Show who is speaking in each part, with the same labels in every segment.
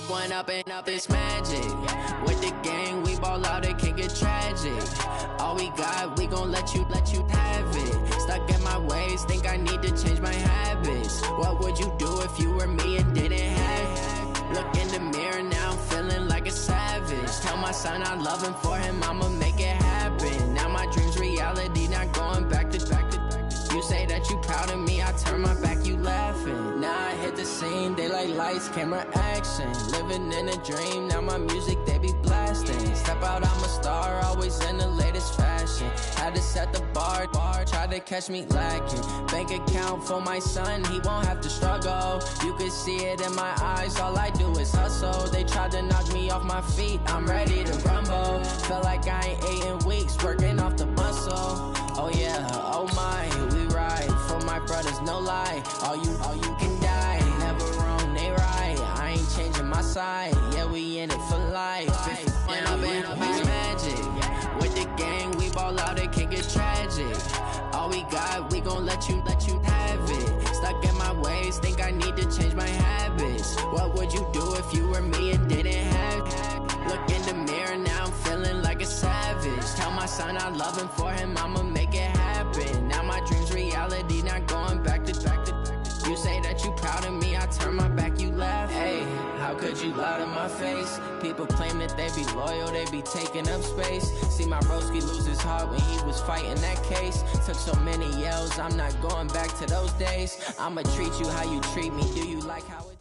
Speaker 1: One up and up is magic. With the gang, we ball out, it can get tragic. All we got, we gon' let you have it. Stuck in my ways, think I need to change my habits. What would you do if you were me and didn't have it? Look in the mirror, now I'm feeling like a savage. Tell my son I love him, for him I'ma make it happen. Now my dream's reality, not going back to. You say that you proud of me, I turn my back, you laughing. Now I hit the scene, they like lights, camera, action. Living in a dream, now my music, they be blasting. Step out, I'm a star, always in the latest fashion. Had to set the bar, try to catch me lacking. Bank account for my son, he won't have to struggle. You could see it in my eyes, all I do is hustle. They tried to knock me off my feet, I'm ready to rumble. Felt like I ain't ate in weeks, working off the muscle. Oh yeah, oh my, we ride for my brothers, no lie. All you can die, never wrong, they right. I ain't changing my side, yeah, we in it for life. And up is magic. With the gang, we ball out, it can get tragic. All we got, we gon' let you have it. Stuck in my ways, think I need to change my habits. What would you do if you were me and didn't have it? Look in the mirror, now I'm feeling like a savage. Tell my son I love him, for him I'ma make it happen. Now my dream's reality, not going back to. You say that you proud of me, I turn my back, you laugh. Hey, how could you lie to my face? People claim that they be loyal, they be taking up space. See my broski lose his heart when he was fighting that case. Took so many yells, I'm not going back to those days. I'ma treat you how you treat me, do you like how it...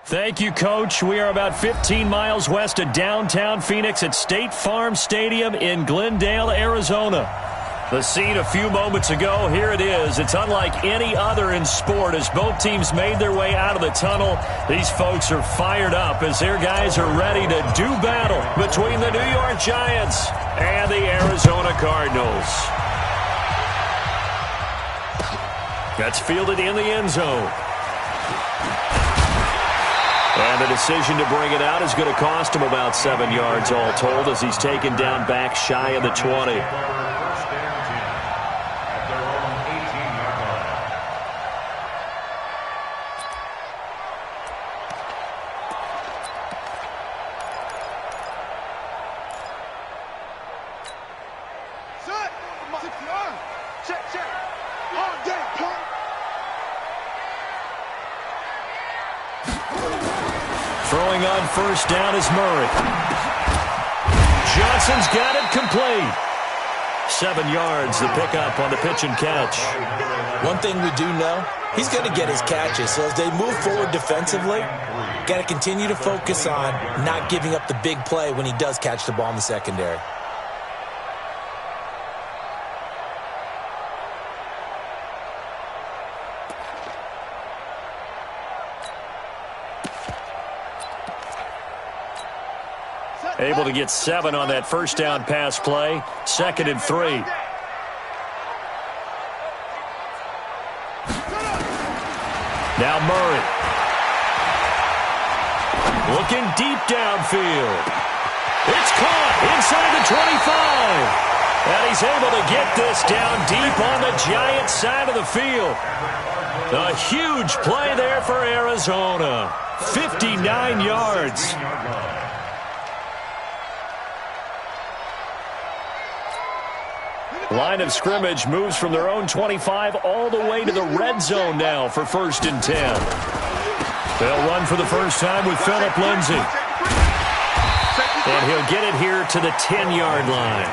Speaker 2: Thank you, Coach. We are about 15 miles west of downtown Phoenix at State Farm Stadium in Glendale, Arizona. The scene a few moments ago, here it is. It's unlike any other in sport as both teams made their way out of the tunnel. These folks are fired up as their guys are ready to do battle between the New York Giants and the Arizona Cardinals. That's fielded in the end zone. And the decision to bring it out is going to cost him about 7 yards all told as he's taken down back shy of the 20. Throwing on first down is Murray. Johnson's got it complete. 7 yards, the pickup on the pitch and catch.
Speaker 3: One thing we do know, he's going to get his catches. So as they move forward defensively, got to continue to focus on not giving up the big play when he does catch the ball in the secondary.
Speaker 2: Able to get 7 on that first down pass play. 2nd and 3. Now Murray. Looking deep downfield. It's caught inside the 25. And he's able to get this down deep on the Giants side of the field. A huge play there for Arizona. 59 yards. Line of scrimmage moves from their own 25 all the way to the red zone now for 1st and 10. They'll run for the first time with Phillip Lindsay. And he'll get it here to the 10-yard line.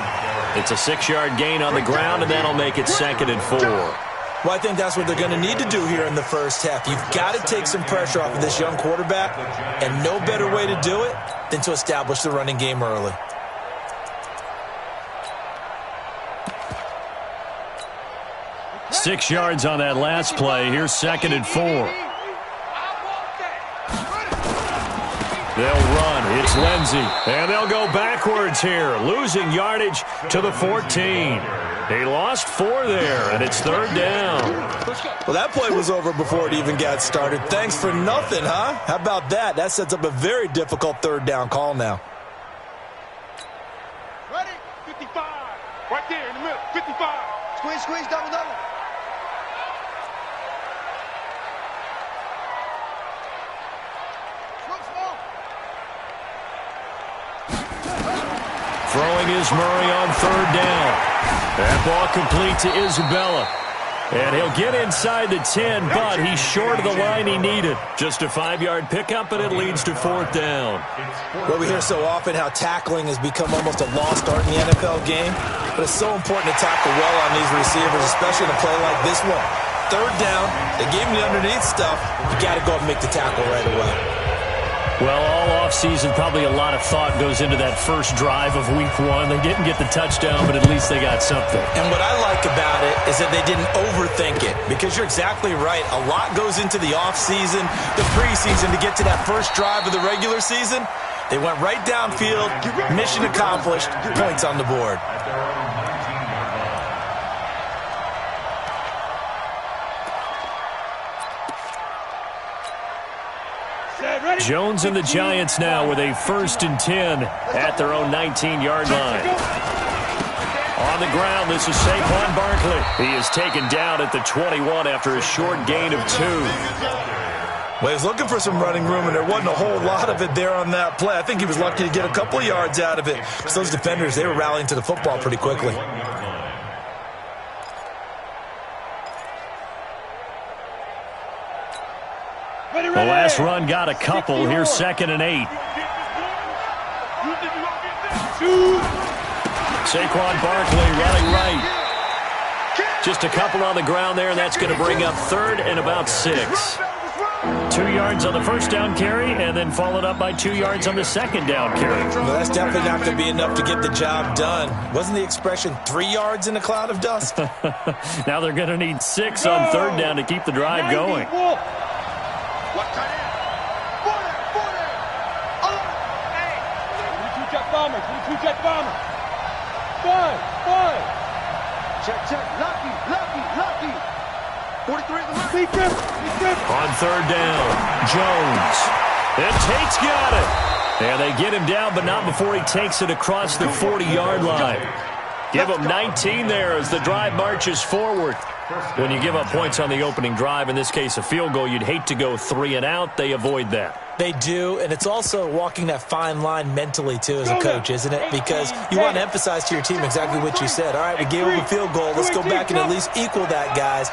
Speaker 2: It's a 6-yard gain on the ground, and that'll make it 2nd and 4.
Speaker 3: Well, I think that's what they're going to need to do here in the first half. You've got to take some pressure off of this young quarterback, and no better way to do it than to establish the running game early.
Speaker 2: Six yards on that last play. Here's 2nd and 4. They'll run. It's Lindsay. And they'll go backwards here, losing yardage to the 14. He lost 4 there, and it's 3rd down.
Speaker 3: Well, that play was over before it even got started. Thanks for nothing, huh? How about that? That sets up a very difficult 3rd down call now.
Speaker 4: Ready? 55. Right there in the middle. 55. Squeeze, double.
Speaker 2: Throwing is Murray on third down. That ball complete to Isabella. And he'll get inside the 10, but he's short of the line he needed. Just a 5-yard pickup, and it leads to fourth down.
Speaker 3: Well, we hear so often how tackling has become almost a lost art in the NFL game, but it's so important to tackle well on these receivers, especially in a play like this one. Third down, they gave him the underneath stuff. You got to go and make the tackle right away.
Speaker 2: Well, all offseason, probably a lot of thought goes into that first drive of week 1. They didn't get the touchdown, but at least they got something.
Speaker 3: And what I like about it is that they didn't overthink it, because you're exactly right. A lot goes into the offseason, the preseason to get to that first drive of the regular season. They went right downfield, mission accomplished, points on the board.
Speaker 2: Jones and the Giants now with a 1st and 10 at their own 19-yard line. On the ground, this is Saquon Barkley. He is taken down at the 21 after a short gain of 2.
Speaker 3: Well, he was looking for some running room, and there wasn't a whole lot of it there on that play. I think he was lucky to get a couple of yards out of it, because those defenders, they were rallying to the football pretty quickly.
Speaker 2: The last run got a couple. Here's 2nd and 8. Saquon Barkley running right. Just a couple on the ground there, and that's going to bring up 3rd and about 6. 2 yards on the first down carry, and then followed up by 2 yards on the second down carry.
Speaker 3: Well, that's definitely not going to be enough to get the job done. Wasn't the expression 3 yards in a cloud of dust?
Speaker 2: Now they're going to need 6 on third down to keep the drive going.
Speaker 4: Check. Lucky. 43 at the line.
Speaker 2: On third down, Jones. And Tate's got it. And they get him down, but not before he takes it across the 40-yard line. Give him 19 there as the drive marches forward. When you give up points on the opening drive, in this case a field goal, you'd hate to go 3 and out. They avoid that.
Speaker 3: They do, and it's also walking that fine line mentally, too, as a coach, isn't it? Because you want to emphasize to your team exactly what you said. All right, we gave them a field goal. Let's go back and at least equal that, guys.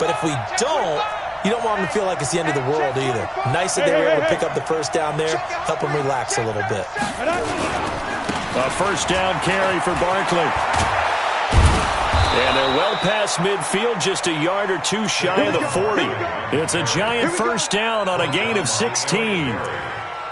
Speaker 3: But if we don't, you don't want them to feel like it's the end of the world either. Nice that they were able to pick up the first down there, help them relax a little bit.
Speaker 2: A first down carry for Barkley. And they're well past midfield, just a yard or 2 shy of the 40. It's a giant first down on a gain of 16.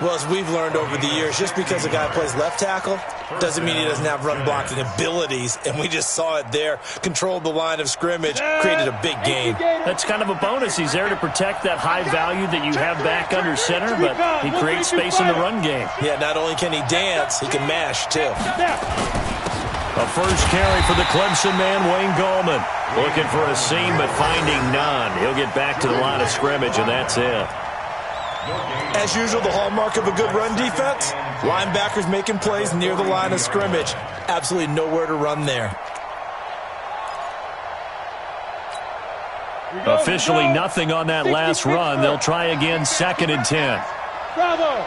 Speaker 3: Well, as we've learned over the years, just because a guy plays left tackle doesn't mean he doesn't have run blocking abilities, and we just saw it there. Controlled the line of scrimmage, created a big gain.
Speaker 2: That's kind of a bonus. He's there to protect that high value that you have back under center, but he creates space in the run game.
Speaker 3: Yeah, not only can he dance, he can mash, too.
Speaker 2: A first carry for the Clemson man, Wayne Gallman. Looking for a seam, but finding none. He'll get back to the line of scrimmage, and that's it.
Speaker 3: As usual, the hallmark of a good run defense, linebackers making plays near the line of scrimmage. Absolutely nowhere to run there.
Speaker 2: Officially nothing on that last run. They'll try again, 2nd and 10.
Speaker 4: Bravo!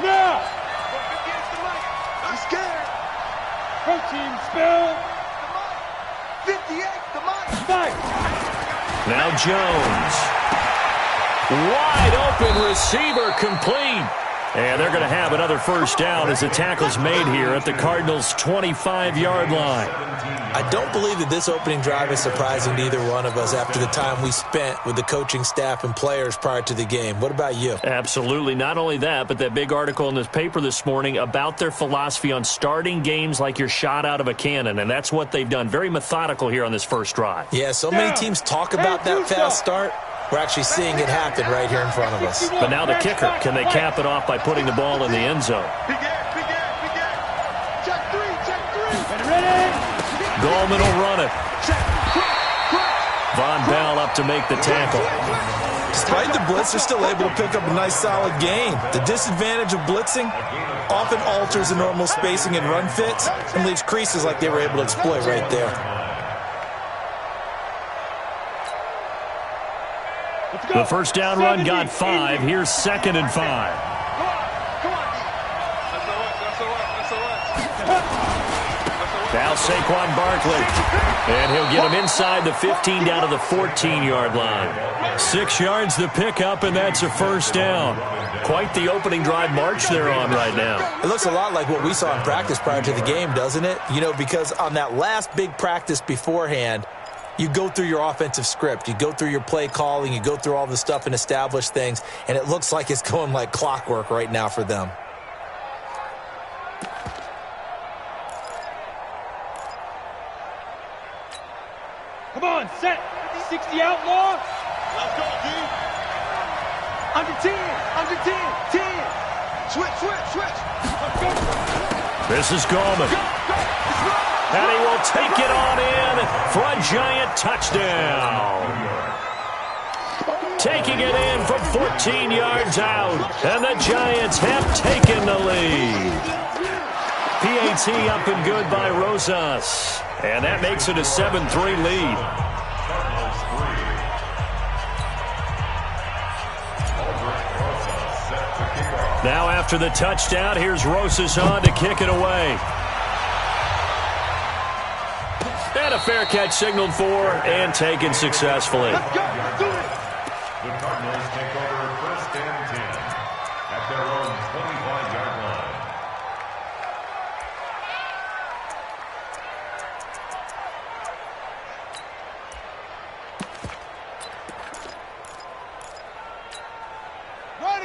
Speaker 4: Now! I'm scared. Protein spill. 58, the mic. Fight.
Speaker 2: Now Jones. Wide open receiver complete. And they're going to have another first down as the tackle's made here at the Cardinals' 25-yard line.
Speaker 3: I don't believe that this opening drive is surprising to either one of us after the time we spent with the coaching staff and players prior to the game. What about you?
Speaker 2: Absolutely. Not only that, but that big article in this paper this morning about their philosophy on starting games like you're shot out of a cannon, and that's what they've done. Very methodical here on this first drive.
Speaker 3: Yeah, so many teams talk about that fast start. We're actually seeing it happen right here in front of us.
Speaker 2: But now the kicker. Can they cap it off by putting the ball in the end zone?
Speaker 4: Check three.
Speaker 2: Gallman will run it. Von Bell up to make the tackle.
Speaker 3: Despite the blitz, they're still able to pick up a nice solid gain. The disadvantage of blitzing often alters the normal spacing and run fits and leaves creases like they were able to exploit right there.
Speaker 2: The first down run got 5. Here's 2nd and 5. Now Saquon Barkley. And he'll get him inside the 15 down to the 14-yard line. 6 yards the pickup, and that's a first down. Quite the opening drive march they're on right now.
Speaker 3: It looks a lot like what we saw in practice prior to the game, doesn't it? You know, because on that last big practice beforehand, you go through your offensive script. You go through your play calling. You go through all the stuff and establish things, and it looks like it's going like clockwork right now for them.
Speaker 4: Come on, set. 60 outlaw. Let's go, D. Under 10, under 10, 10. Switch. Let's go.
Speaker 2: This is Gallman. And he will take it on in for a giant touchdown. Taking it in from 14 yards out. And the Giants have taken the lead. PAT up and good by Rosas. And that makes it a 7-3 lead. Now after the touchdown, here's Rosas on to kick it away. And a fair catch signaled for and taken successfully.
Speaker 4: Let's go. Do it.
Speaker 5: The Cardinals take over 1st and 10 at their own 25-yard line.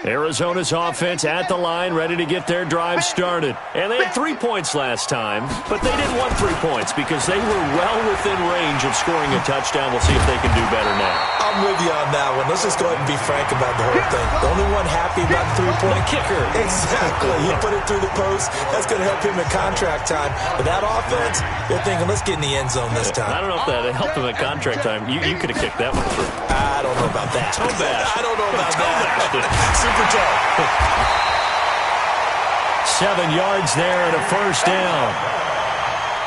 Speaker 2: Arizona's offense at the line, ready to get their drive started. And they had 3 points last time, but they didn't want 3 points because they were well within range of scoring a touchdown. We'll see if they can do better now.
Speaker 3: I'm with you on that one. Let's just go ahead and be frank about the whole thing. The only one happy about the 3-point
Speaker 2: kicker.
Speaker 3: Exactly. You put it through the post. That's going to help him at contract time. But that offense, they're thinking, let's get in the end zone this time.
Speaker 2: I don't know if that helped him at contract time. You could have kicked that one through.
Speaker 3: I don't know about that.
Speaker 2: Toe bash.
Speaker 3: I don't know about that. Super toe.
Speaker 2: 7 yards there and a first down.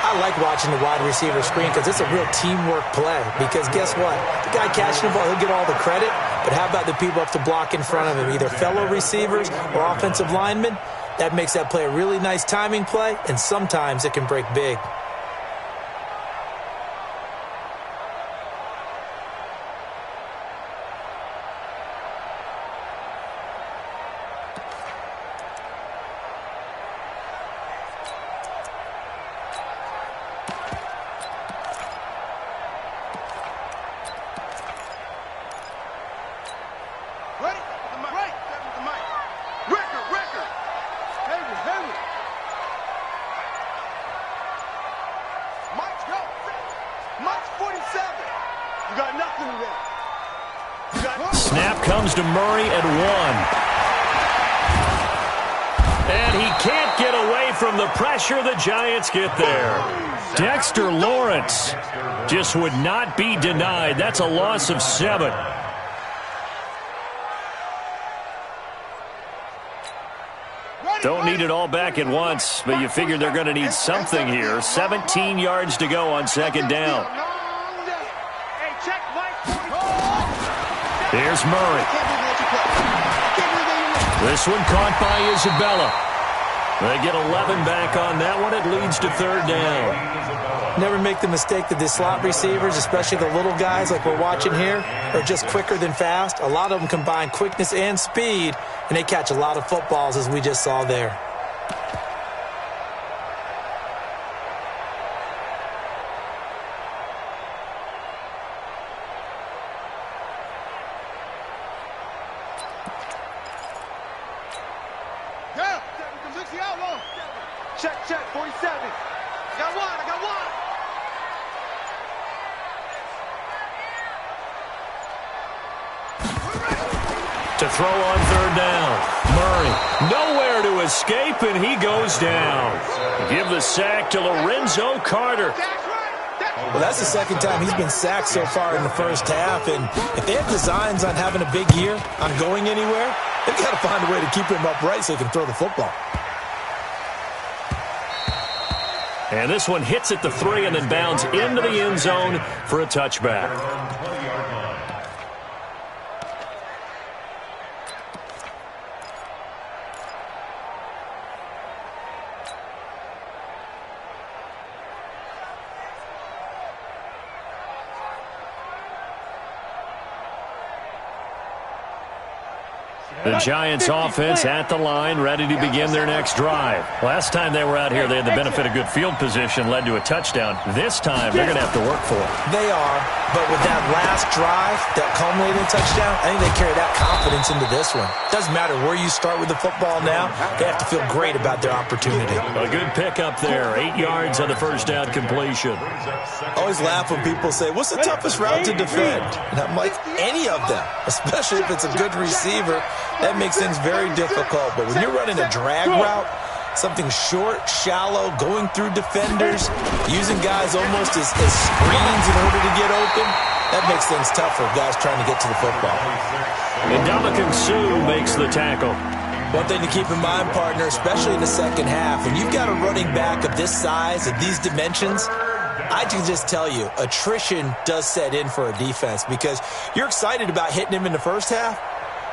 Speaker 3: I like watching the wide receiver screen because it's a real teamwork play. Because guess what? The guy catching the ball, he'll get all the credit. But how about the people up to block in front of him, either fellow receivers or offensive linemen? That makes that play a really nice timing play, and sometimes it can break big.
Speaker 2: Snap comes to Murray at 1. And he can't get away from the pressure. The Giants get there. Dexter Lawrence just would not be denied. That's a loss of 7. Don't need it all back at once, but you figure they're going to need something here. 17 yards to go on 2nd down. Here's Murray. This one caught by Isabella. They get 11 back on that one. It leads to 3rd down.
Speaker 3: Never make the mistake that the slot receivers, especially the little guys like we're watching here, are just quicker than fast. A lot of them combine quickness and speed, and they catch a lot of footballs, as we just saw there.
Speaker 4: Check, 47. I got one.
Speaker 2: To throw on 3rd down. Murray nowhere to escape, and he goes down. Give the sack to Lorenzo Carter.
Speaker 4: That's right.
Speaker 3: Well, that's the second time he's been sacked so far in the first half, and if they have designs on having a big year, on going anywhere, they've got to find a way to keep him upright so he can throw the football.
Speaker 2: And this one hits at the 3 and then bounds into the end zone for a touchback. The Giants offense at the line, ready to begin their next drive. Last time they were out here, they had the benefit of good field position, led to a touchdown. This time, they're going to have to work for it.
Speaker 3: They are, but with that last drive, that culminating touchdown, I think they carry that confidence into this one. Doesn't matter where you start with the football now, they have to feel great about their opportunity.
Speaker 2: A good pickup there, 8 yards on the first down completion.
Speaker 3: I always laugh when people say, what's the toughest route to defend? And I'm like, any of them, especially if it's a good receiver. That makes things very difficult. But when you're running a drag route, something short, shallow, going through defenders, using guys almost as screens in order to get open, that makes things tough for guys trying to get to the football.
Speaker 2: And Ndamukong Suh makes the tackle.
Speaker 3: One thing to keep in mind, partner, especially in the second half, when you've got a running back of this size, of these dimensions, I can just tell you, attrition does set in for a defense because you're excited about hitting him in the first half.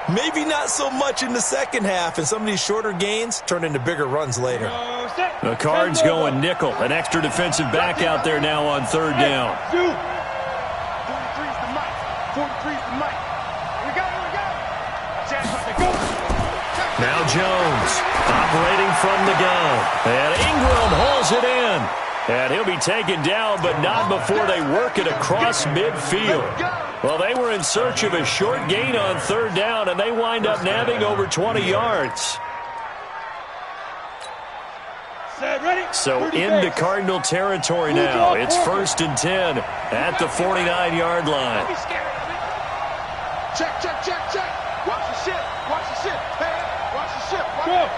Speaker 3: Maybe not so much in the second half, and some of these shorter gains turn into bigger runs later.
Speaker 2: The Cards going nickel. An extra defensive back out there now on third down.
Speaker 4: 43's the mic. 43's the mic. We got it.
Speaker 2: Now Jones operating from the gun. And Ingram holds it in. And he'll be taken down, but not before they work it across midfield. Well, they were in search of a short gain on third down, and they wind up nabbing over 20 yards. So into Cardinal territory now. It's 1st and 10 at the 49-yard line.
Speaker 4: Check. Watch the ship. Hey, watch the ship. Go.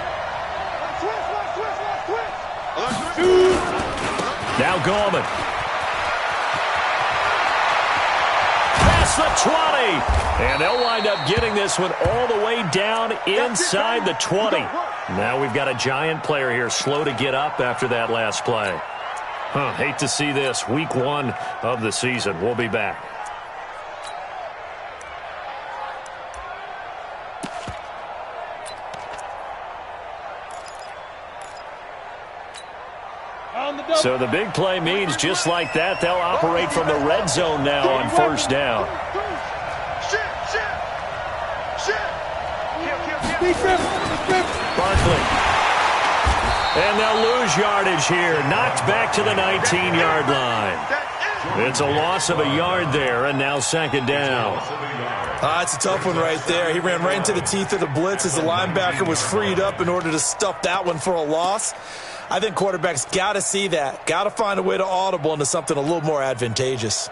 Speaker 4: Twist.
Speaker 2: Now Gorman. Past the 20. And they'll wind up getting this one all the way down inside the 20. Now we've got a Giant player here slow to get up after that last play. Hate to see this. Week 1 of the season. We'll be back. So the big play means just like that, they'll operate from the red zone now on first down. Barkley. And they'll lose yardage here. Knocked back to the 19-yard line. It's a loss of a yard there, and now second down.
Speaker 3: It's a tough one right there. He ran right into the teeth of the blitz as the linebacker was freed up in order to stuff that one for a loss. I think quarterbacks got to see that. Got to find a way to audible into something a little more advantageous.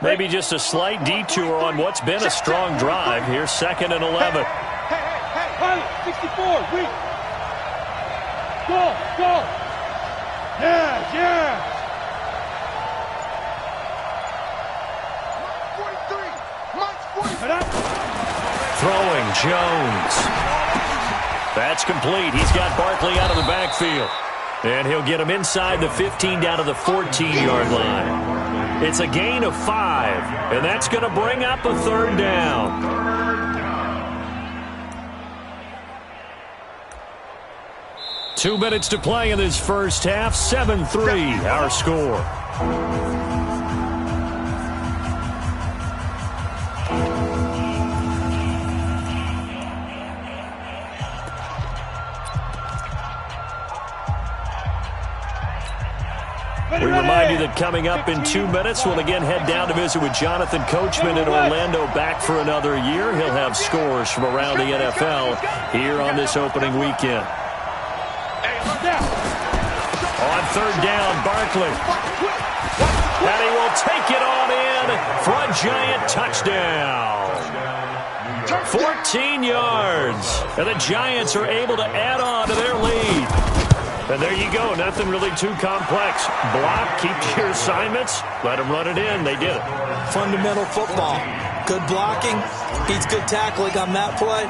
Speaker 2: Maybe just a slight detour on what's been a strong drive here. 2nd and 11.
Speaker 4: Hey, 64, weak. Go. Yeah.
Speaker 2: Throwing Jones. That's complete. He's got Barkley out of the backfield. And he'll get him inside the 15 down to the 14-yard line. It's a gain of 5. And that's going to bring up a third down. Two minutes to play in this first half. 7-3 our score. We remind you that coming up in 2 minutes, we'll again head down to visit with Jonathan Coachman in Orlando, back for another year. He'll have scores from around the NFL here on this opening weekend. On third down, Barkley. And he will take it on in for a Giant touchdown. 14 yards. And the Giants are able to add on to their lead. And there you go. Nothing really too complex. Block, keep to your assignments, let them run it in. They did it.
Speaker 3: Fundamental football. Good blocking, beats good tackling on that play.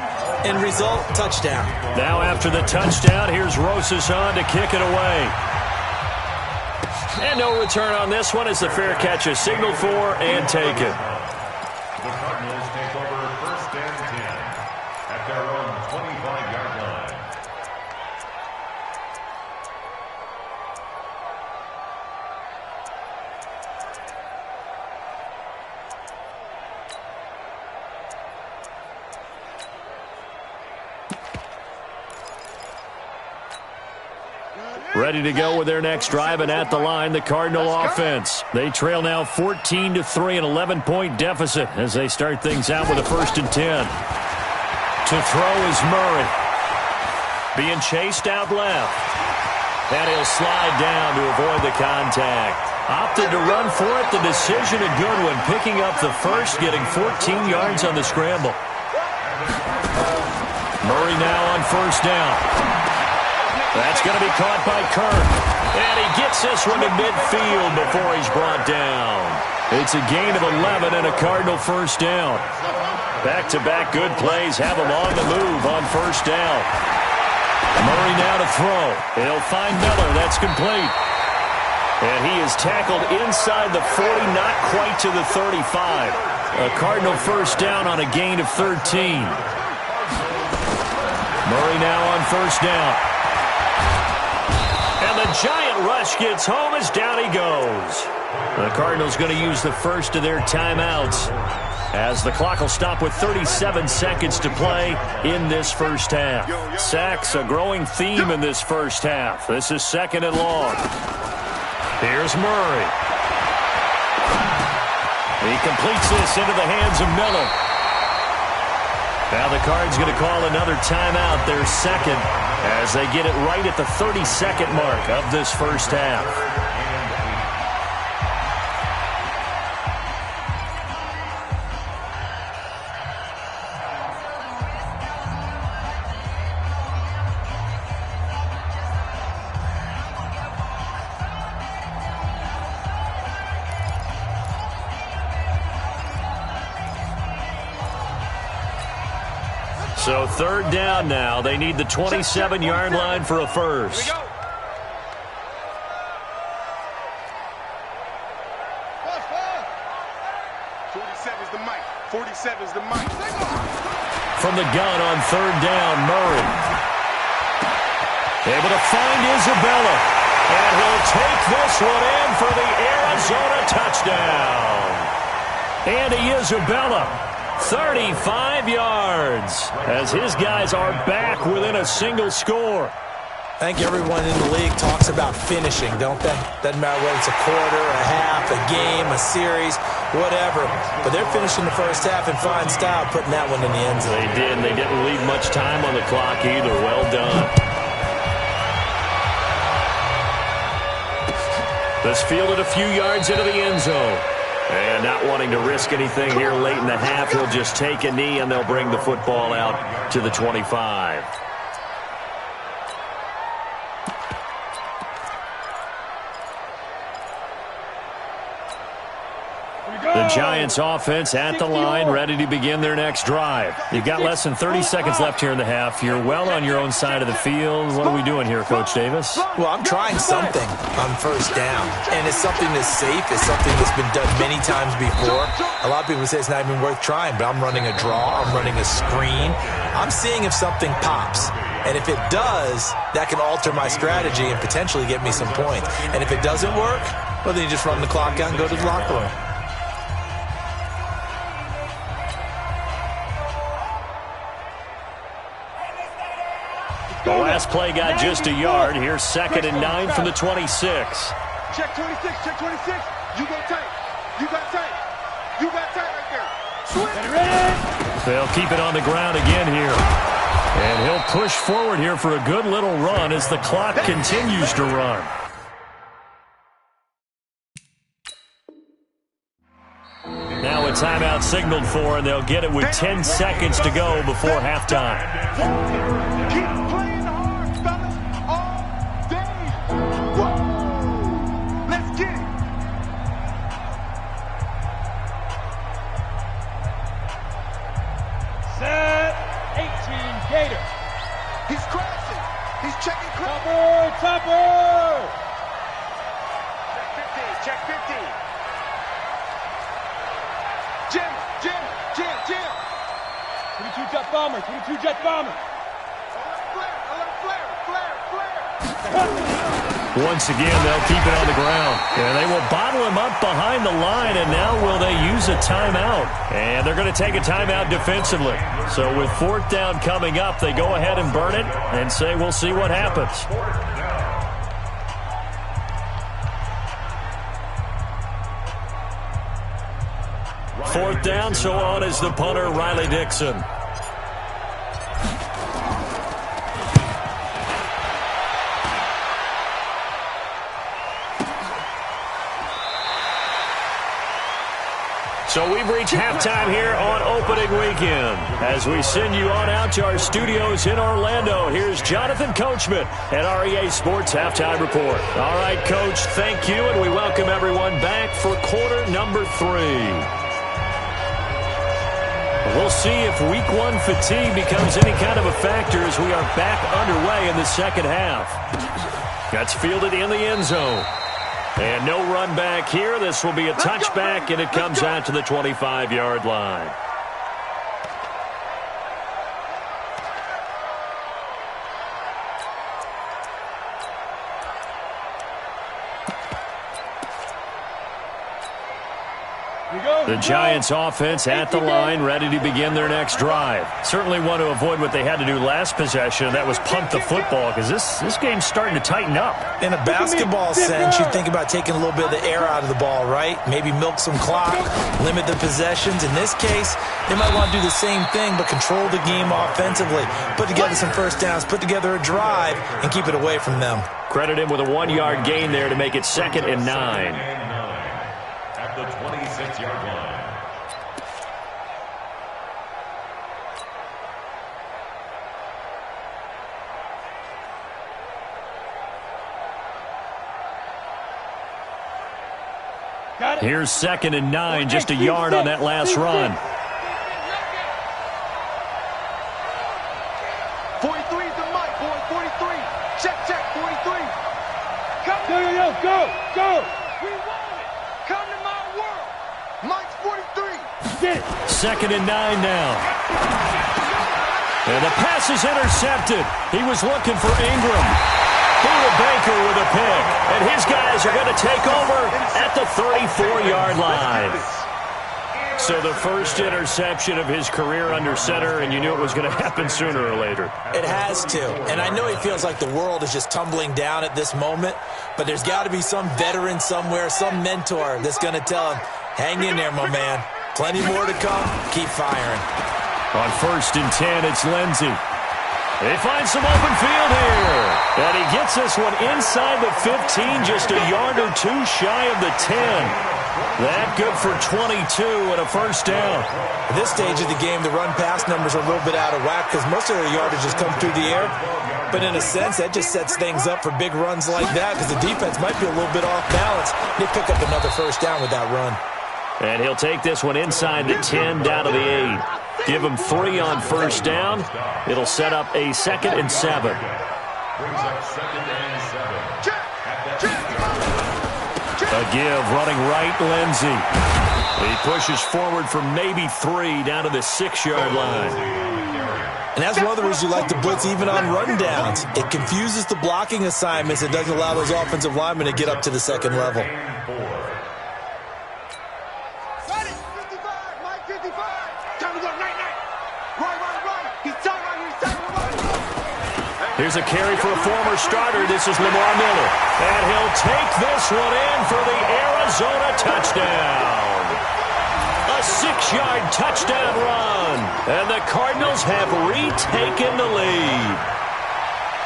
Speaker 3: End result, touchdown.
Speaker 2: Now after the touchdown, here's Rosas on to kick it away. And no return on this one as the fair catch is signaled for and taken.
Speaker 5: The Cardinals take over 1st and 10 at their own 25-yard line.
Speaker 2: Ready to go with their next drive, and at the line, the Cardinal offense. They trail now 14-3, an 11-point deficit as they start things out with a 1st and 10. To throw is Murray. Being chased out left. And he'll slide down to avoid the contact. Opted to run for it. The decision a good one. Picking up the first, getting 14 yards on the scramble. Murray now on 1st down. That's going to be caught by Kirk. And he gets this one to midfield before he's brought down. It's a gain of 11 and a Cardinal 1st down. Back-to-back good plays have him on the move on 1st down. Murray now to throw. He'll find Miller. That's complete. And he is tackled inside the 40, not quite to the 35. A Cardinal 1st down on a gain of 13. Murray now on 1st down. And the giant rush gets home as down he goes. The Cardinals going to use the first of their timeouts as the clock will stop with 37 seconds to play in this 1st half. Sacks, a growing theme in this 1st half. This is 2nd and long. Here's Murray. He completes this into the hands of Miller. Now the Cards going to call another timeout, their 2nd, as they get it right at the 30-second mark of this 1st half. So 3rd down now. They need the 27-yard line for a first.
Speaker 6: 47's the mic. 47's the mic.
Speaker 2: From the gun on 3rd down, Murray. Able to find Isabella. And he'll take this one in for the Arizona touchdown. Andy Isabella. 35 yards as his guys are back within a single score.
Speaker 3: I think everyone in the league talks about finishing, don't they? Doesn't matter whether it's a quarter, a half, a game, a series, whatever. But they're finishing the 1st half in fine style, putting that one in the end zone.
Speaker 2: They did, and they didn't leave much time on the clock either. Well done. This fielded a few yards into the end zone. And not wanting to risk anything here late in the half, he'll just take a knee, and they'll bring the football out to the 25. The Giants offense at the line, ready to begin their next drive. You've got less than 30 seconds left here in the half. You're well on your own side of the field. What are we doing here, Coach Davis?
Speaker 3: Well, I'm trying something on 1st down, and it's something that's safe. It's something that's been done many times before. A lot of people say it's not even worth trying, but I'm running a draw. I'm running a screen. I'm seeing if something pops. And if it does, that can alter my strategy and potentially get me some points. And if it doesn't work, well, then you just run the clock out and go to the locker room.
Speaker 2: The last play got just a yard. Here's 2nd and 9 from the 26.
Speaker 6: Check 26, check 26. You go tight. You got tight. You got tight right there. Switch.
Speaker 2: They'll keep it on the ground again here. And he'll push forward here for a good little run as the clock continues to run. Now a a timeout signaled for, and they'll get it with 10 seconds to go before halftime.
Speaker 6: Keep playing hard, fellas, all day. Whoa. Let's get it.
Speaker 4: Set. 18 Gators.
Speaker 6: He's crashing. He's checking crap.
Speaker 4: Topper.
Speaker 6: Check 50. Jim.
Speaker 4: 22 jet bomber.
Speaker 6: Flare.
Speaker 2: Once again, they'll keep it on the ground. And they will bottle him up behind the line, and now will they use a timeout? And they're going to take a timeout defensively. So with fourth down coming up, they go ahead and burn it and say we'll see what happens. Fourth down, so on is the punter, Riley Dixon. So we've reached halftime here on opening weekend. As we send you on out to our studios in Orlando, here's Jonathan Coachman at REA Sports Halftime Report. All right, Coach, thank you, and we welcome everyone back for quarter number 3. We'll see if week 1 fatigue becomes any kind of a factor as we are back underway in the second half. That's fielded in the end zone. And no run back here. This will be a touchback, and it comes out to the 25-yard line. The Giants offense at the line, ready to begin their next drive. Certainly want to avoid what they had to do last possession, that was punt the football, because this game's starting to tighten up.
Speaker 3: In a basketball sense, you think about taking a little bit of the air out of the ball, right? Maybe milk some clock, limit the possessions. In this case, they might want to do the same thing, but control the game offensively. Put together some first downs, put together a drive, and keep it away from them.
Speaker 2: Credit him with a 1-yard gain there to make it 2nd and 9.
Speaker 5: At the 26-yard line.
Speaker 2: Here's 2nd and 9, just a yard on that last run.
Speaker 6: 43 is the mic, boy. 43. Check, 43.
Speaker 4: Go.
Speaker 6: We want it. Come to my world. Mike's 43.
Speaker 4: Get it.
Speaker 2: 2nd and 9 now. And the pass is intercepted. He was looking for Ingram. Buda Baker with a pick. And his guys are going to take over at the 34-yard line. So the first interception of his career under center, and you knew it was going to happen sooner or later.
Speaker 3: It has to. And I know he feels like the world is just tumbling down at this moment, but there's got to be some veteran somewhere, some mentor that's going to tell him, hang in there, my man. Plenty more to come. Keep firing.
Speaker 2: On 1st and 10, it's Lindsey. They find some open field here. And he gets this one inside the 15, just a yard or 2 shy of the 10. That good for 22 and a first down.
Speaker 3: At this stage of the game, the run-pass numbers are a little bit out of whack because most of their yardage just come through the air. But in a sense, that just sets things up for big runs like that because the defense might be a little bit off balance. They pick up another first down with that run.
Speaker 2: And he'll take this one inside the 10 down to the 8. Give him 3 on first down. It'll set up a 2nd and 7.
Speaker 5: Brings up 2nd and 7.
Speaker 2: A give, running right, Lindsey. He pushes forward for maybe 3 down to the 6-yard line.
Speaker 3: And that's one of the reasons you like to blitz even on rundowns. It confuses the blocking assignments. It doesn't allow those offensive linemen to get up to the second level.
Speaker 2: Here's a carry for a former starter. This is Lamar Miller. And he'll take this one in for the Arizona touchdown. A 6-yard touchdown run. And the Cardinals have retaken the lead.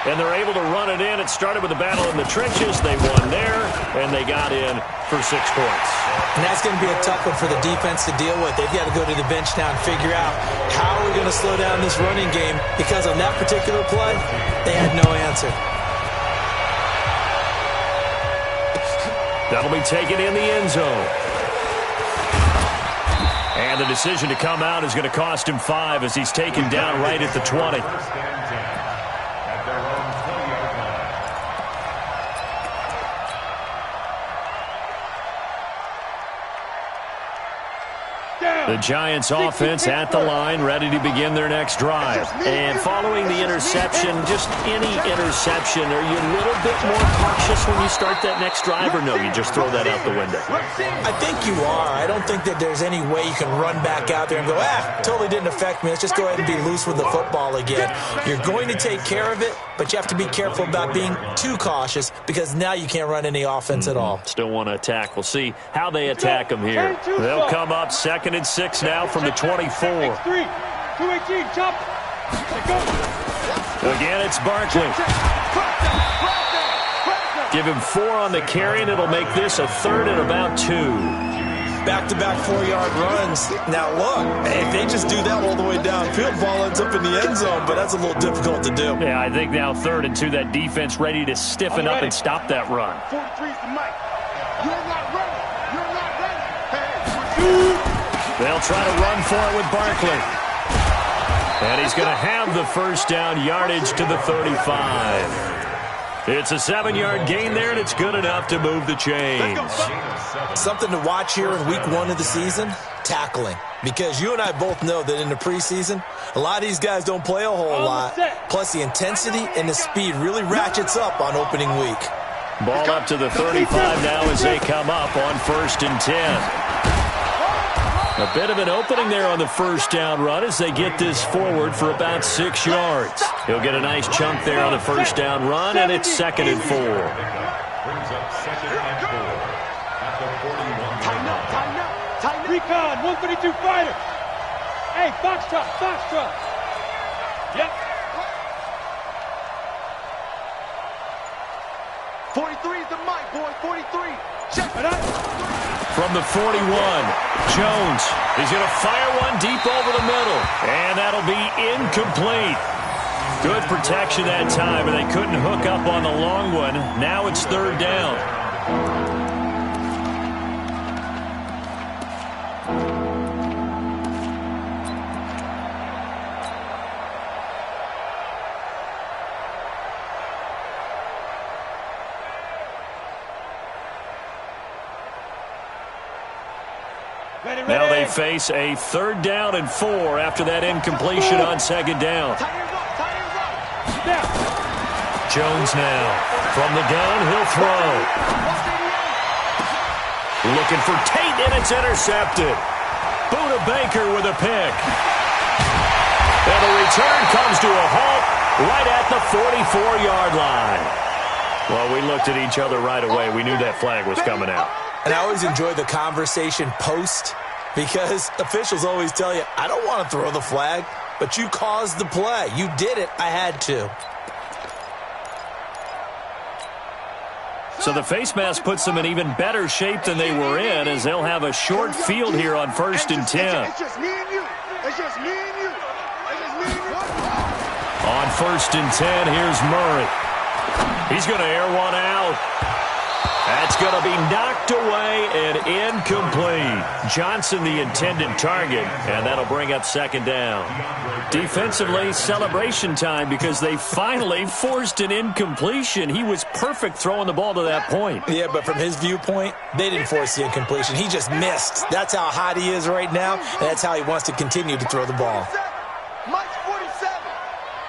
Speaker 2: and they're able to run it in. It started with a battle in the trenches. They won there, and they got in for 6 points.
Speaker 3: And that's going to be a tough one for the defense to deal with. They've got to go to the bench now and figure out how are we going to slow down this running game, because on that particular play, they had no answer.
Speaker 2: That'll be taken in the end zone. And the decision to come out is going to cost him 5 as he's taken down right at the 20. The Giants offense at the line, ready to begin their next drive. And following the interception, just any interception, are you a little bit more cautious when you start that next drive, or no, you just throw that out the window?
Speaker 3: I think you are. I don't think that there's any way you can run back out there and go, totally didn't affect me. Let's just go ahead and be loose with the football again. You're going to take care of it, but you have to be careful about being too cautious, because now you can't run any offense at all.
Speaker 2: Still want to attack. We'll see how they attack them here. They'll come up 2nd and 6 now from the 24.
Speaker 4: 218, jump.
Speaker 2: Again, it's Barkley. Give him 4 on the carry, and it'll make this a 3rd and about 2.
Speaker 3: Back-to-back 4-yard runs. Now, look, if they just do that all the way downfield, ball ends up in the end zone, but that's a little difficult to do.
Speaker 2: Yeah, I think now 3rd and 2, that defense ready to stiffen up and stop that run.
Speaker 6: 43's the mic. You're not ready. You're not ready. Hey.
Speaker 2: They'll try to run for it with Barkley. And he's going to have the first down, yardage to the 35. It's a 7-yard gain there, and it's good enough to move the chains.
Speaker 3: Something to watch here in week 1 of the season, tackling. Because you and I both know that in the preseason, a lot of these guys don't play a whole lot. Plus, the intensity and the speed really ratchets up on opening week.
Speaker 2: Ball up to the 35 now as they come up on 1st and 10. A bit of an opening there on the first down run as they get this forward for about 6 yards. He'll get a nice chunk there on the first down run, and it's 2nd and 4.
Speaker 5: Brings up 2nd and 4 at the 41.
Speaker 4: Tighten up, tighten up, tighten up. Recon, 132 fighter. Hey, Foxtrot, Foxtrot. Yep.
Speaker 6: 43 is the mic, boy. 43. Check it out.
Speaker 2: From the 41, Jones. He's going to fire one deep over the middle, and that'll be incomplete. Good protection that time, and they couldn't hook up on the long one. Now it's 3rd down. Now they face a 3rd down and 4 after that incompletion on 2nd down. Jones now from the gun, he'll throw. Looking for Tate, and it's intercepted. Buda Baker with a pick. And the return comes to a halt right at the 44-yard line. Well, we looked at each other right away. We knew that flag was coming out.
Speaker 3: And I always enjoy the conversation post, because officials always tell you, I don't want to throw the flag, but you caused the play. You did it. I had to.
Speaker 2: So the face mask puts them in even better shape than they were in, as they'll have a short field here on 1st and 10.
Speaker 6: It's just me and you. It's just me and you. It's just me and you.
Speaker 2: On 1st and 10, here's Murray. He's going to air one out. That's going to be knocked away and incomplete. Johnson, the intended target, and that'll bring up 2nd down. Defensively, celebration time, because they finally forced an incompletion. He was perfect throwing the ball to that point.
Speaker 3: Yeah, but from his viewpoint, they didn't force the incompletion. He just missed. That's how hot he is right now, and that's how he wants to continue to throw the ball.
Speaker 6: Mike's 47.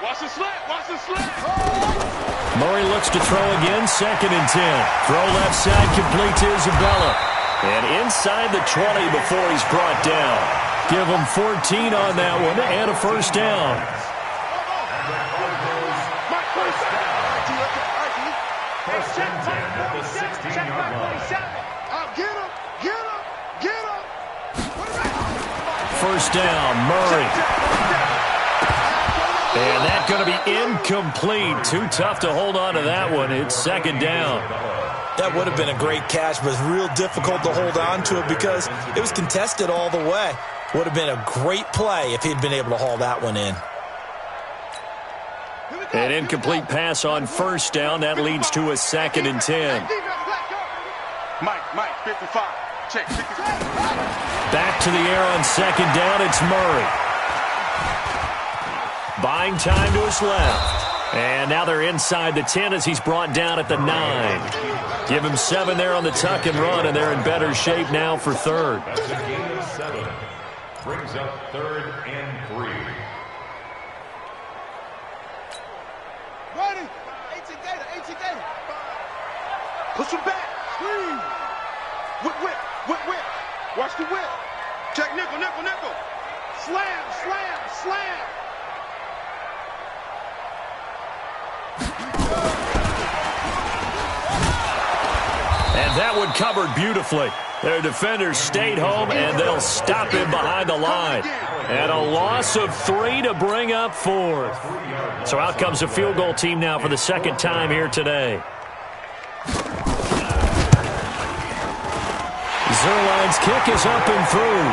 Speaker 6: Watch the slant. Watch the slant.
Speaker 2: Murray looks to throw again, 2nd and 10. Throw left side, complete to Isabella. And inside the 20 before he's brought down. Give him 14 on that one and a first down.
Speaker 5: First and 10 at the 16-yard line.
Speaker 6: Get him. Get him. Get him.
Speaker 2: First down, Murray. And that going to be incomplete. Too tough to hold on to that one. It's second down.
Speaker 3: That would have been a great catch, but it's real difficult to hold on to it because it was contested all the way. Would have been a great play if he'd been able to haul that one in.
Speaker 2: An incomplete pass on first down. That leads to a 2nd and 10.
Speaker 6: Mike, 55. Check, 55.
Speaker 2: Back to the air on second down. It's Murray. Buying time to his left. And now they're inside the 10 as he's brought down at the 9. Give him 7 there on the tuck and run, and they're in better shape now for third.
Speaker 5: That's a gain of 7. Brings up 3rd and 3.
Speaker 6: Ready? 18 Gator. Push him back. Screen. Whip. Watch the whip. Check nickel. Slam.
Speaker 2: And that one covered beautifully. Their defenders stayed home, and they'll stop him behind the line. And a loss of 3 to bring up 4th. So out comes a field goal team now for the second time here today. Zerline's kick is up and through.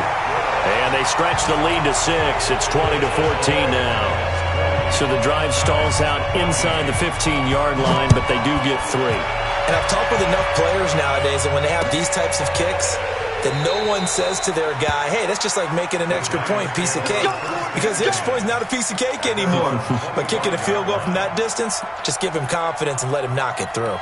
Speaker 2: And they stretch the lead to 6. It's 20-14 now. So the drive stalls out inside the 15-yard line, but they do get 3.
Speaker 3: And I've talked with enough players nowadays that when they have these types of kicks, that no one says to their guy, hey, that's just like making an extra point, piece of cake. Because the extra point is not a piece of cake anymore. But kicking a field goal from that distance, just give him confidence and let him knock it through.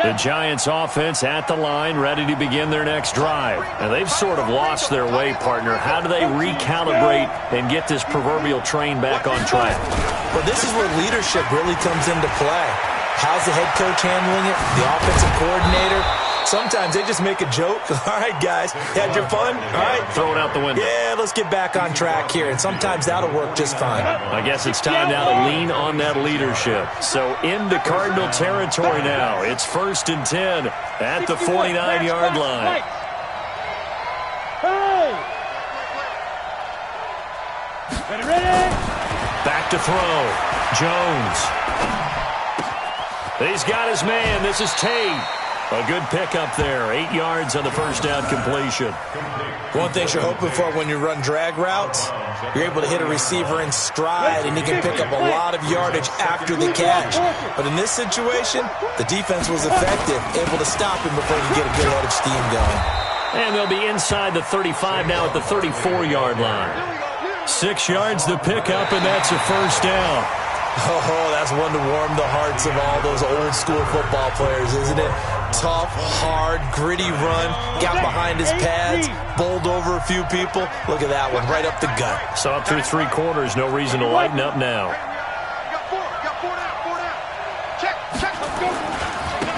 Speaker 2: The Giants offense at the line, ready to begin their next drive. And they've sort of lost their way, partner. How do they recalibrate and get this proverbial train back on track?
Speaker 3: Well, this is where leadership really comes into play. How's the head coach handling it? The offensive coordinator? Sometimes they just make a joke. All right, guys, had your fun? All right.
Speaker 2: Throw it out the window.
Speaker 3: Yeah, let's get back on track here. And sometimes that'll work just fine.
Speaker 2: I guess it's time now to lean on that leadership. So into Cardinal territory now. It's 1st and 10 at the 49-yard line.
Speaker 4: Ready?
Speaker 2: Back to throw. Jones. He's got his man. This is Tate. A good pickup there. 8 yards on the first down completion.
Speaker 3: One thing you're hoping for when you run drag routes, you're able to hit a receiver in stride, and he can pick up a lot of yardage after the catch. But in this situation, the defense was effective, able to stop him before he could get a good head of steam going.
Speaker 2: And they'll be inside the 35 now at the 34-yard line. 6 yards the pickup, and that's a first down.
Speaker 3: Oh, that's one to warm the hearts of all those old-school football players, isn't it? Tough, hard, gritty run, got behind his pads, bowled over a few people. Look at that one, right up the gut.
Speaker 2: So up through 3 quarters, no reason to lighten up now.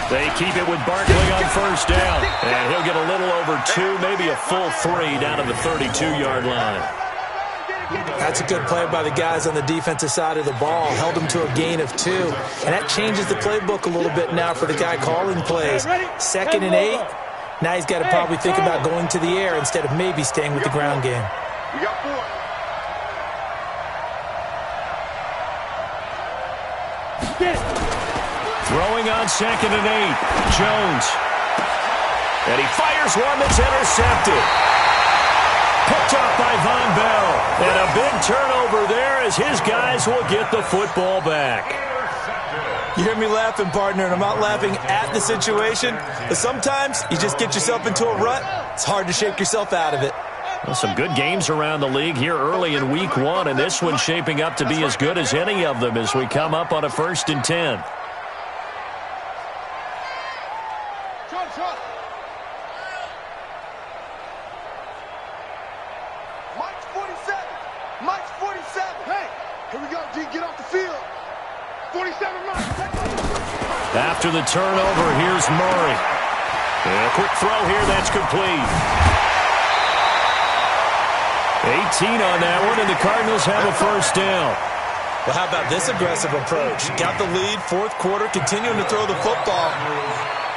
Speaker 2: They keep it with Barkley on first down, and he'll get a little over 2, maybe a full 3 down to the 32-yard line.
Speaker 3: That's a good play by the guys on the defensive side of the ball. Held them to a gain of 2. And that changes the playbook a little bit now for the guy calling plays. 2nd and 8. Now he's got to probably think about going to the air instead of maybe staying with the ground game.
Speaker 6: We got 4.
Speaker 2: Throwing on 2nd and 8. Jones. And he fires one that's intercepted. Picked off by Von Bell. And a big turnover there as his guys will get the football back.
Speaker 3: You hear me laughing, partner, and I'm not laughing at the situation. But sometimes you just get yourself into a rut. It's hard to shake yourself out of it.
Speaker 2: Well, some good games around the league here early in week 1, and this one's shaping up to be as good as any of them as we come up on a 1st and 10. After the turnover, here's Murray. And a quick throw here, that's complete. 18 on that one, and the Cardinals have a first down.
Speaker 3: Well, how about this aggressive approach? Got the lead, 4th quarter, continuing to throw the football.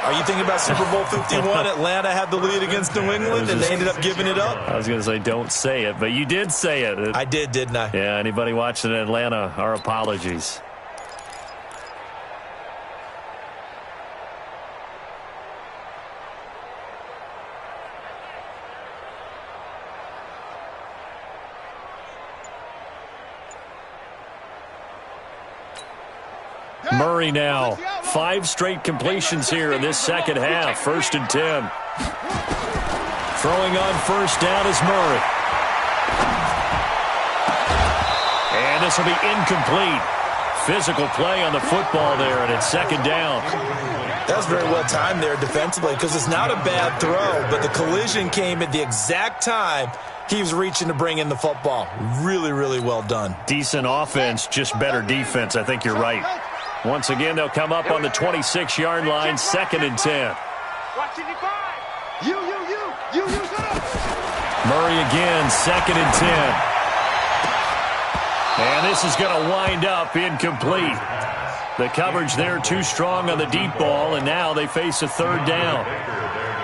Speaker 3: Are you thinking about Super Bowl 51? Atlanta had the lead against New England, and they ended up giving it up?
Speaker 2: I was going to say don't say it, but you did say it.
Speaker 3: I did, didn't I?
Speaker 2: Yeah, anybody watching in Atlanta, our apologies. Murray now. 5 straight completions here in this second half. 1st and 10. Throwing on first down is Murray. And this will be incomplete. Physical play on the football there, and it's 2nd down.
Speaker 3: That was very well timed there defensively because it's not a bad throw, but the collision came at the exact time he was reaching to bring in the football. Really, really well done.
Speaker 2: Decent offense, just better defense. I think you're right. Once again, they'll come up on the 26-yard line, 2nd and 10. Murray again, 2nd and 10. And this is going to wind up incomplete. The coverage there too strong on the deep ball, and now they face a 3rd down.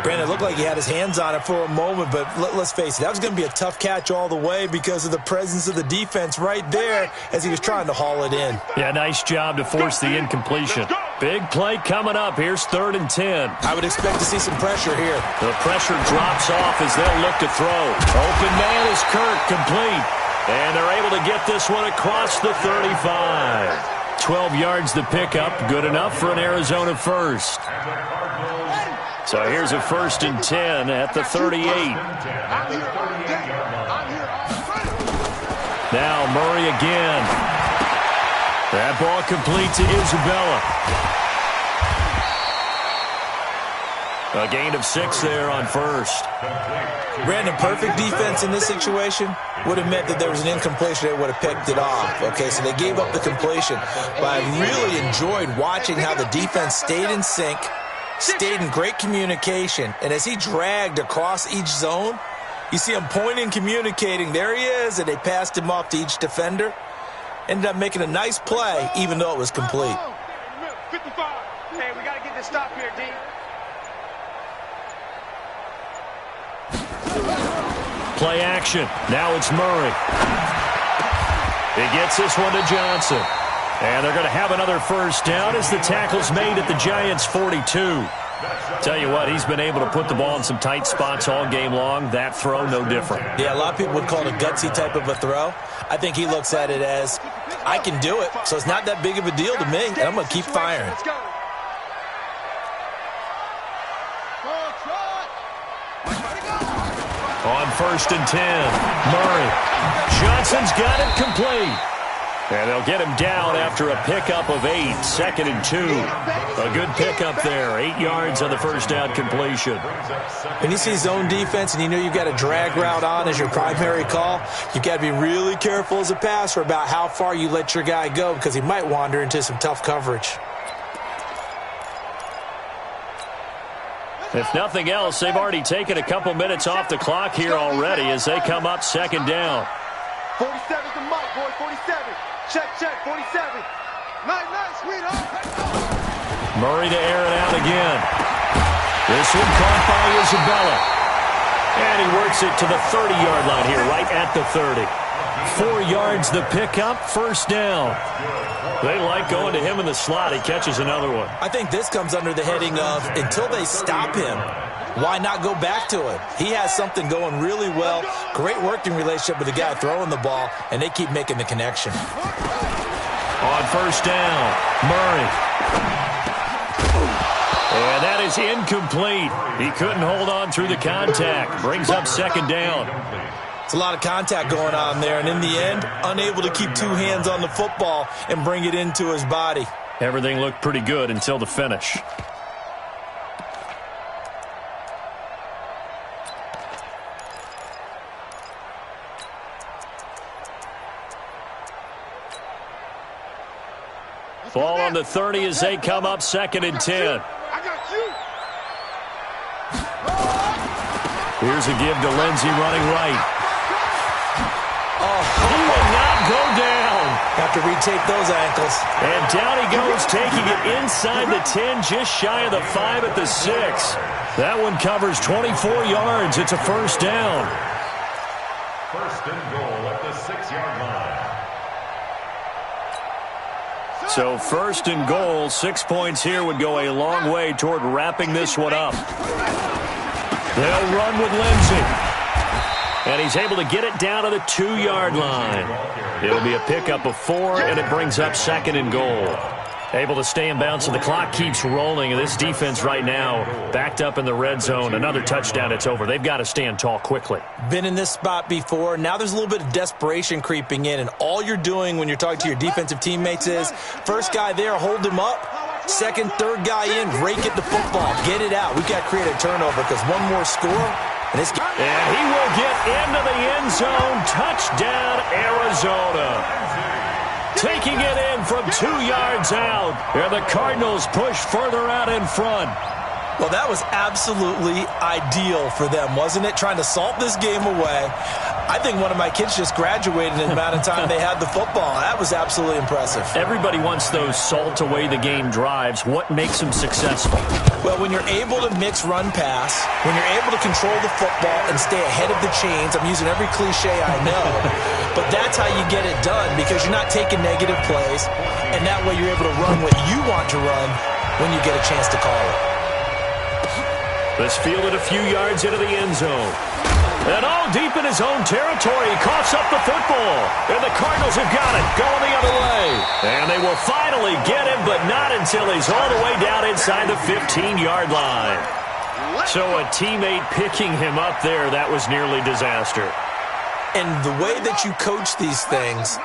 Speaker 3: Brandon, it looked like he had his hands on it for a moment, but let's face it, that was going to be a tough catch all the way because of the presence of the defense right there as he was trying to haul it in.
Speaker 2: Yeah, nice job to force the incompletion. Big play coming up. Here's 3rd and 10.
Speaker 3: I would expect to see some pressure here.
Speaker 2: The pressure drops off as they'll look to throw. Open man is Kirk, complete. And they're able to get this one across the 35. 12 yards to pick up. Good enough for an Arizona first. So here's a 1st and 10 at the 38. Now Murray again. That ball complete to Isabella. A gain of 6 there on first.
Speaker 3: Brandon, perfect defense in this situation would have meant that there was an incompletion. They would have picked it off. Okay, so they gave up the completion. But I really enjoyed watching how the defense stayed in sync, stayed in great communication, and as he dragged across each zone, you see him pointing, communicating. There he is, and they passed him off to each defender. Ended up making a nice play, even though it was complete.
Speaker 6: 55. Hey, we got to get this stop here, D.
Speaker 2: Play action. Now it's Murray. He gets this one to Johnson. And they're going to have another first down as the tackle's made at the Giants' 42. Tell you what, he's been able to put the ball in some tight spots all game long. That throw, no different.
Speaker 3: Yeah, a lot of people would call it a gutsy type of a throw. I think he looks at it as, I can do it, so it's not that big of a deal to me, and I'm going to keep firing.
Speaker 2: On 1st and 10, Murray. Johnson's got it complete. And they'll get him down after a pickup of 8, 2nd and 2. A good pickup there, 8 yards on the first down completion.
Speaker 3: When you see zone defense and you know you've got a drag route on as your primary call, you've got to be really careful as a passer about how far you let your guy go because he might wander into some tough coverage.
Speaker 2: If nothing else, they've already taken a couple minutes off the clock here already as they come up 2nd down.
Speaker 6: 47's the mic, boy, 47. Check, 47. Nice, sweetheart.
Speaker 2: Murray to air it out again. This one caught by Isabella. And he works it to the 30-yard line here, right at the 30. 4 yards the pickup, first down. They like going to him in the slot. He catches another one.
Speaker 3: I think this comes under the heading of until they stop him, why not go back to it? He has something going really well. Great working relationship with the guy throwing the ball, and they keep making the connection.
Speaker 2: On first down, Murray. And that is incomplete. He couldn't hold on through the contact. Brings up 2nd down.
Speaker 3: It's a lot of contact going on there, and in the end, unable to keep 2 hands on the football and bring it into his body.
Speaker 2: Everything looked pretty good until the finish. Ball on the 30 as they come up 2nd and 10. Here's a give to Lindsey running right. Oh, he will not go down.
Speaker 3: Have to retake those ankles.
Speaker 2: And down he goes, taking it inside the 10, just shy of the 5 at the 6. That one covers 24 yards. It's a first down.
Speaker 5: First and goal at the 6-yard line.
Speaker 2: So first and goal, 6 points here would go a long way toward wrapping this one up. They'll run with Lindsey. And he's able to get it down to the 2-yard line. It'll be a pickup of 4, and it brings up second and goal. Able to stay in bounds, so the clock keeps rolling. And this defense right now backed up in the red zone. Another touchdown, it's over. They've got to stand tall quickly.
Speaker 3: Been in this spot before. Now there's a little bit of desperation creeping in, and all you're doing when you're talking to your defensive teammates is first guy there, hold him up. Second, third guy in, rake at the football. Get it out. We've got to create a turnover because one more score. And
Speaker 2: he will get into the end zone. Touchdown, Arizona. Taking it in from 2 yards out. And the Cardinals push further out in front.
Speaker 3: Well, that was absolutely ideal for them, wasn't it? Trying to salt this game away. I think one of my kids just graduated in the amount of time they had the football. That was absolutely impressive.
Speaker 2: Everybody wants those salt-away-the-game drives. What makes them successful?
Speaker 3: Well, when you're able to mix run-pass, when you're able to control the football and stay ahead of the chains, I'm using every cliche I know, but that's how you get it done because you're not taking negative plays, and that way you're able to run what you want to run when you get a chance to call it.
Speaker 2: Let's field it a few yards into the end zone. And all deep in his own territory, he coughs up the football. And the Cardinals have got it, going the other way. And they will finally get him, but not until he's all the way down inside the 15-yard line. So a teammate picking him up there, that was nearly disaster.
Speaker 3: And the way that you coach these things,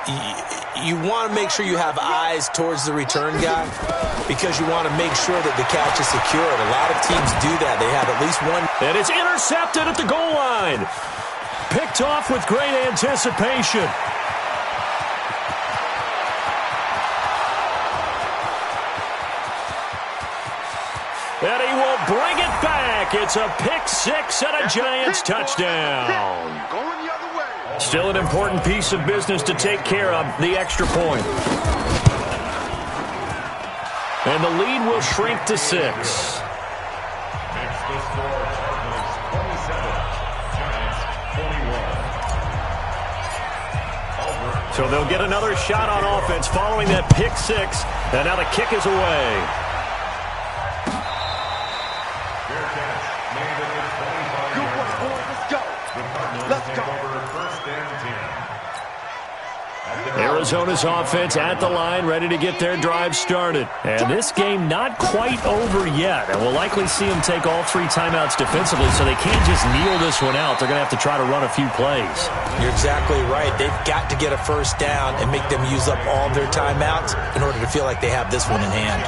Speaker 3: you want to make sure you have eyes towards the return guy because you want to make sure that the catch is secured. A lot of teams do that. They have at least one.
Speaker 2: And it's intercepted at the goal line. Picked off with great anticipation. And he will bring it back. It's a pick-6 and a Giants touchdown. Still an important piece of business to take care of, the extra point. And the lead will shrink to 6.
Speaker 5: Next the score, Cardinals 27, Giants 21.
Speaker 2: So they'll get another shot on offense following that pick-6. And now the kick is away.
Speaker 5: Fair catch made at the 25-yard line.
Speaker 6: Let's go.
Speaker 5: The Cardinals take over first and 10.
Speaker 2: Arizona's offense at the line, ready to get their drive started. And this game not quite over yet. And we'll likely see them take all 3 timeouts defensively, so they can't just kneel this one out. They're going to have to try to run a few plays.
Speaker 3: You're exactly right. They've got to get a first down and make them use up all their timeouts in order to feel like they have this one in hand.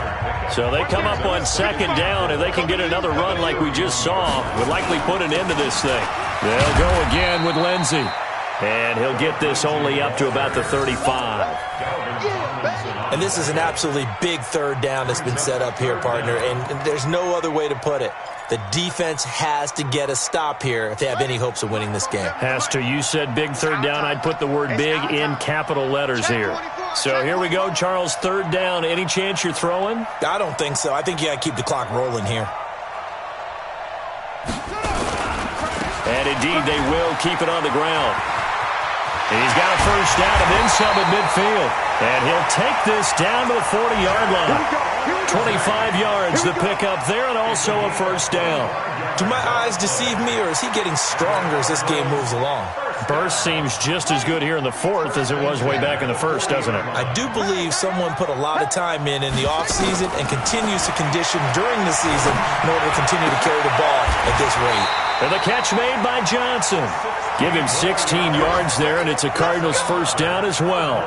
Speaker 2: So they come up on second down. If they can get another run like we just saw, would likely put an end to this thing. They'll go again with Lindsey. And he'll get this only up to about the 35.
Speaker 3: And this is an absolutely big third down that's been set up here, partner. And there's no other way to put it. The defense has to get a stop here if they have any hopes of winning this game.
Speaker 2: Has to. You said big third down. I'd put the word big in capital letters here. So here we go, Charles. Third down. Any chance you're throwing?
Speaker 3: I don't think so. I think you got to keep the clock rolling here.
Speaker 2: And indeed, they will keep it on the ground. He's got a first down and then some at midfield. And he'll take this down to the 40-yard line. 25 yards the pickup there and also a first down.
Speaker 3: Do my eyes deceive me, or is he getting stronger as this game moves along?
Speaker 2: Burst seems just as good here in the fourth as it was way back in the first, doesn't it?
Speaker 3: I do believe someone put a lot of time in the offseason and continues to condition during the season in order to continue to carry the ball at this rate.
Speaker 2: And the catch made by Johnson. Give him 16 yards there, and it's a Cardinals first down as well.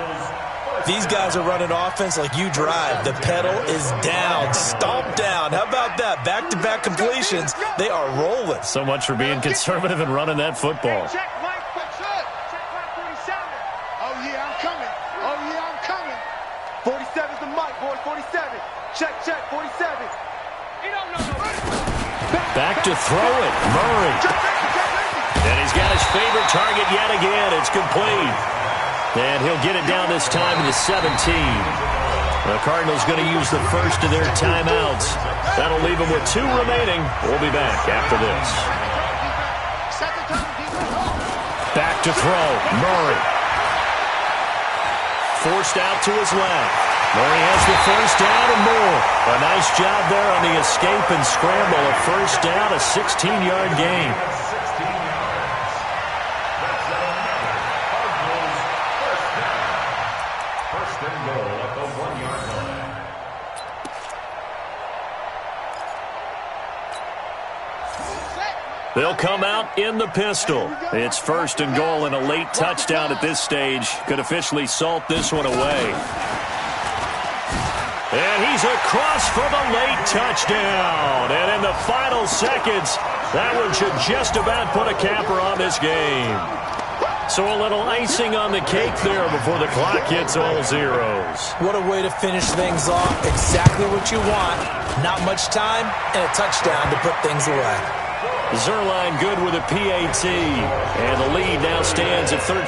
Speaker 3: These guys are running offense like you drive. The pedal is down, stomp down. How about that? Back-to-back completions. They are rolling.
Speaker 2: So much for being conservative and running that football.
Speaker 6: Check, Mike. Check, 47. Oh, yeah, I'm coming. Oh, yeah, I'm coming. 47's the mic, boy. 47. Check, 47.
Speaker 2: Back to throw it. Murray. And he's got his favorite target yet again. It's complete. And he'll get it down this time to the 17. The Cardinals going to use the first of their timeouts. That'll leave them with 2 remaining. We'll be back after this. Back to throw. Murray. Forced out to his left. Murray has the first down and more. A nice job there on the escape and scramble. A first down, a 16-yard gain. They'll come out in the pistol. It's 1st and goal and a late touchdown at this stage. Could officially salt this one away. And he's across for the late touchdown. And in the final seconds, that one should just about put a capper on this game. So a little icing on the cake there before the clock hits all zeros.
Speaker 3: What a way to finish things off. Exactly what you want. Not much time and a touchdown to put things away.
Speaker 2: Zerline good with a PAT. And the lead now stands at 13.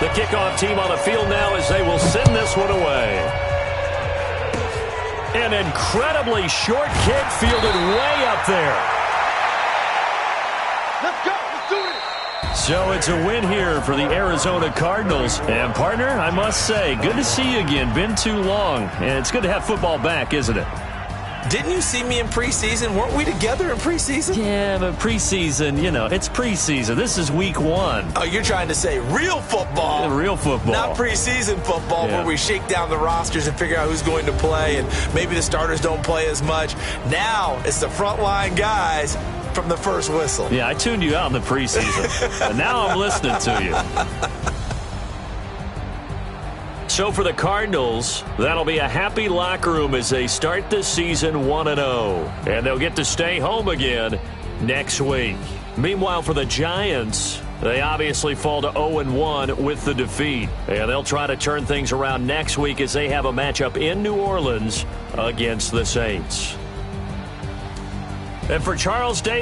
Speaker 2: The kickoff team on the field now as they will send this one away. An incredibly short kick fielded way up there.
Speaker 6: Let's go. Let's do it.
Speaker 2: So it's a win here for the Arizona Cardinals. And, partner, I must say, good to see you again. Been too long. And it's good to have football back, isn't it?
Speaker 3: Didn't you see me in preseason? Weren't we together in preseason?
Speaker 2: Yeah, but preseason, you know, it's preseason. This is week 1.
Speaker 3: Oh, you're trying to say real football.
Speaker 2: Yeah, real football.
Speaker 3: Not preseason football where we shake down the rosters and figure out who's going to play, and maybe the starters don't play as much. Now it's the frontline guys from the first whistle.
Speaker 2: Yeah, I tuned you out in the preseason. And now I'm listening to you. So for the Cardinals, that'll be a happy locker room as they start this season 1-0. And they'll get to stay home again next week. Meanwhile, for the Giants, they obviously fall to 0-1 with the defeat. And they'll try to turn things around next week as they have a matchup in New Orleans against the Saints. And for Charles Davis,